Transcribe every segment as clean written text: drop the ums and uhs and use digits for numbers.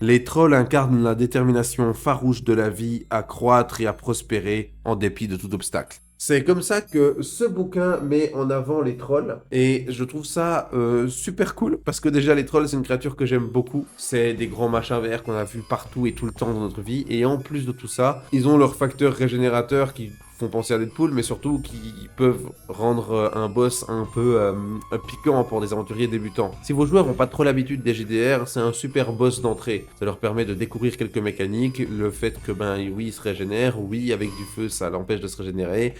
Les trolls incarnent la détermination farouche de la vie à croître et à prospérer en dépit de tout obstacle. C'est comme ça que ce bouquin met en avant les trolls et je trouve ça super cool parce que déjà les trolls c'est une créature que j'aime beaucoup. C'est des grands machins verts qu'on a vu partout et tout le temps dans notre vie et en plus de tout ça, ils ont leur facteur régénérateur qui font penser à Deadpool mais surtout qui peuvent rendre un boss un peu piquant pour des aventuriers débutants. Si vos joueurs n'ont pas trop l'habitude des GDR, c'est un super boss d'entrée. Ça leur permet de découvrir quelques mécaniques, le fait que ben oui il se régénère, oui avec du feu ça l'empêche de se régénérer.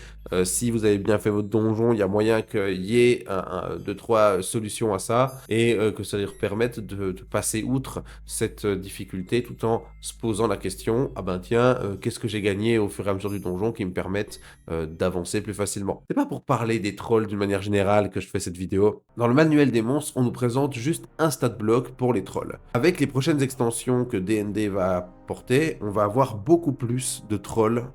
Si vous avez bien fait votre donjon, il y a moyen qu'il y ait deux, trois solutions à ça et que ça leur permette de passer outre cette difficulté tout en se posant la question ah ben tiens, qu'est-ce que j'ai gagné au fur et à mesure du donjon qui me permettent d'avancer plus facilement. C'est pas pour parler des trolls d'une manière générale que je fais cette vidéo. Dans le manuel des monstres, on nous présente juste un stat block pour les trolls. Avec les prochaines extensions que D&D va apporter, on va avoir beaucoup plus de trolls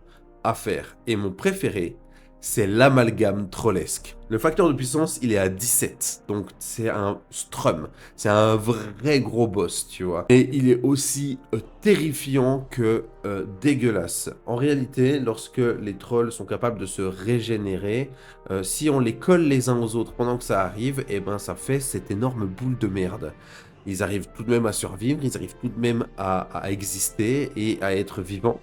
à faire. Et mon préféré, c'est l'amalgame trollesque. Le facteur de puissance, il est à 17, donc c'est un strum, c'est un vrai gros boss, tu vois. Et il est aussi terrifiant que dégueulasse. En réalité, lorsque les trolls sont capables de se régénérer, si on les colle les uns aux autres pendant que ça arrive, et ben ça fait cette énorme boule de merde. Ils arrivent tout de même à survivre, ils arrivent tout de même à exister et à être vivants.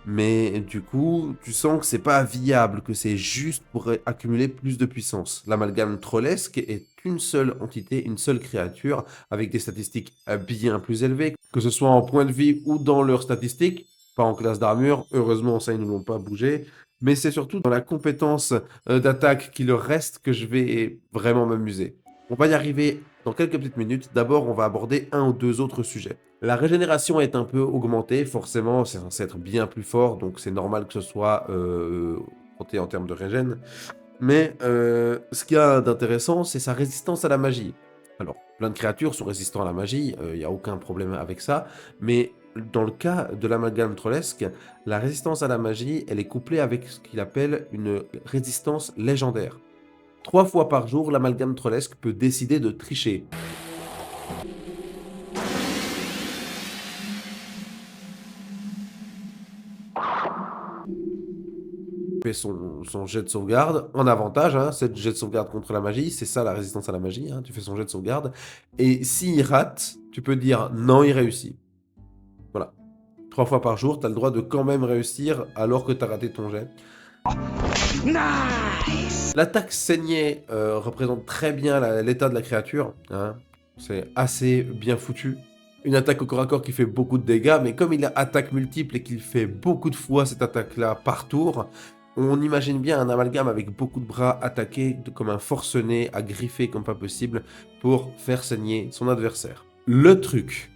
Mais du coup, tu sens que c'est pas viable, que c'est juste pour accumuler plus de puissance. L'amalgame trollesque est une seule entité, une seule créature, avec des statistiques bien plus élevées, que ce soit en point de vie ou dans leurs statistiques, pas en classe d'armure, heureusement ça ils ne l'ont pas bougé, mais c'est surtout dans la compétence d'attaque qui leur reste que je vais vraiment m'amuser. On va y arriver dans quelques petites minutes, d'abord on va aborder un ou deux autres sujets. La régénération est un peu augmentée, forcément, c'est censé être bien plus fort, donc c'est normal que ce soit augmenté en termes de régène. Mais ce qu'il y a d'intéressant, c'est sa résistance à la magie. Alors, plein de créatures sont résistantes à la magie, il n'y a aucun problème avec ça, mais dans le cas de l'amalgame trollesque, la résistance à la magie, elle est couplée avec ce qu'il appelle une résistance légendaire. 3 fois par jour, l'amalgame trollesque peut décider de tricher. Fait son jet de sauvegarde en avantage, hein, c'est le jet de sauvegarde contre la magie, c'est ça la résistance à la magie, hein, tu fais son jet de sauvegarde, et s'il rate, tu peux dire non, il réussit. Voilà. 3 fois par jour, tu as le droit de quand même réussir alors que tu as raté ton jet. Nice. L'attaque saignée représente très bien l'état de la créature, hein. C'est assez bien foutu. Une attaque au corps à corps qui fait beaucoup de dégâts, mais comme il a attaque multiple et qu'il fait beaucoup de fois cette attaque-là par tour, on imagine bien un amalgame avec beaucoup de bras attaqués comme un forcené à griffer comme pas possible pour faire saigner son adversaire. Le truc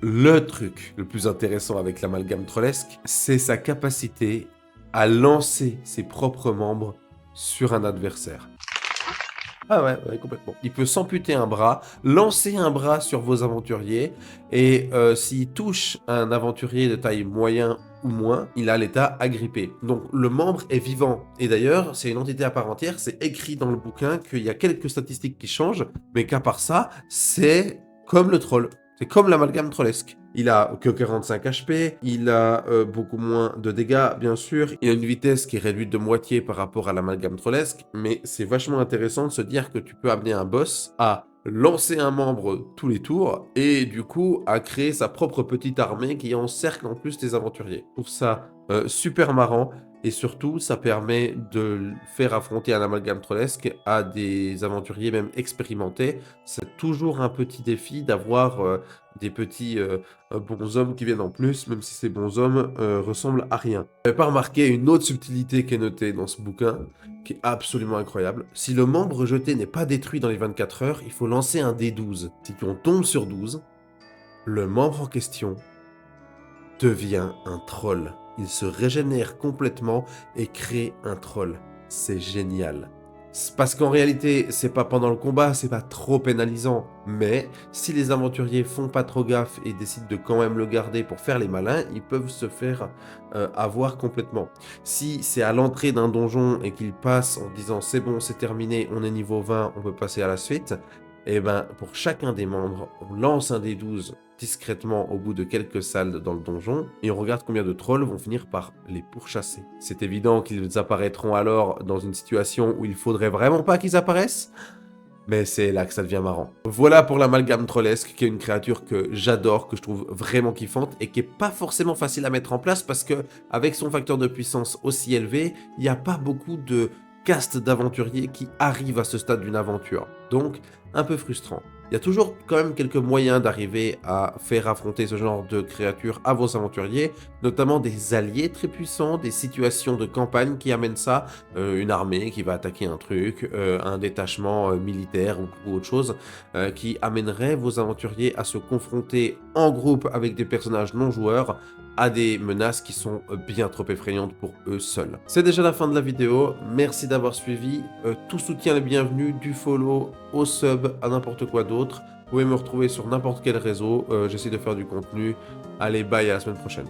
le plus intéressant avec l'amalgame trollesque, c'est sa capacité à lancer ses propres membres sur un adversaire. Ah ouais, complètement. Il peut s'amputer un bras, lancer un bras sur vos aventuriers, et s'il touche un aventurier de taille moyen ou moins, il a l'état agrippé. Donc le membre est vivant. Et d'ailleurs, c'est une entité à part entière, c'est écrit dans le bouquin qu'il y a quelques statistiques qui changent, mais qu'à part ça, c'est comme le troll. C'est comme l'amalgame trollesque. Il a que 45 HP, il a beaucoup moins de dégâts, bien sûr. Il a une vitesse qui est réduite de moitié par rapport à l'amalgame trollesque, mais c'est vachement intéressant de se dire que tu peux amener un boss à lancer un membre tous les tours, et du coup à créer sa propre petite armée qui encercle en plus tes aventuriers. Je trouve ça super marrant, et surtout ça permet de faire affronter un amalgame trollesque à des aventuriers même expérimentés. C'est toujours un petit défi d'avoir des petits bonshommes qui viennent en plus, même si ces bonshommes ressemblent à rien. J'avais pas remarqué une autre subtilité qui est notée dans ce bouquin, qui est absolument incroyable. Si le membre jeté n'est pas détruit dans les 24 heures, il faut lancer un D12. Si on tombe sur 12, le membre en question devient un troll. Il se régénère complètement et crée un troll. C'est génial. Parce qu'en réalité, c'est pas pendant le combat, c'est pas trop pénalisant. Mais si les aventuriers font pas trop gaffe et décident de quand même le garder pour faire les malins, ils peuvent se faire avoir complètement. Si c'est à l'entrée d'un donjon et qu'ils passent en disant c'est bon, c'est terminé, on est niveau 20, on peut passer à la suite, et ben pour chacun des membres, on lance un D12 discrètement au bout de quelques salles dans le donjon, et on regarde combien de trolls vont finir par les pourchasser. C'est évident qu'ils apparaîtront alors dans une situation où il faudrait vraiment pas qu'ils apparaissent, mais c'est là que ça devient marrant. Voilà pour l'amalgame trollesque, qui est une créature que j'adore, que je trouve vraiment kiffante, et qui est pas forcément facile à mettre en place, parce que avec son facteur de puissance aussi élevé, il n'y a pas beaucoup de caste d'aventuriers qui arrivent à ce stade d'une aventure. Donc, un peu frustrant. Il y a toujours quand même quelques moyens d'arriver à faire affronter ce genre de créatures à vos aventuriers, notamment des alliés très puissants, des situations de campagne qui amènent ça, une armée qui va attaquer un truc, un détachement militaire ou autre chose, qui amènerait vos aventuriers à se confronter en groupe avec des personnages non joueurs à des menaces qui sont bien trop effrayantes pour eux seuls. C'est déjà la fin de la vidéo, merci d'avoir suivi, tout soutien est bienvenu, du follow au sub à n'importe quoi d'autre. Vous pouvez me retrouver sur n'importe quel réseau, j'essaie de faire du contenu. Allez, bye, à la semaine prochaine.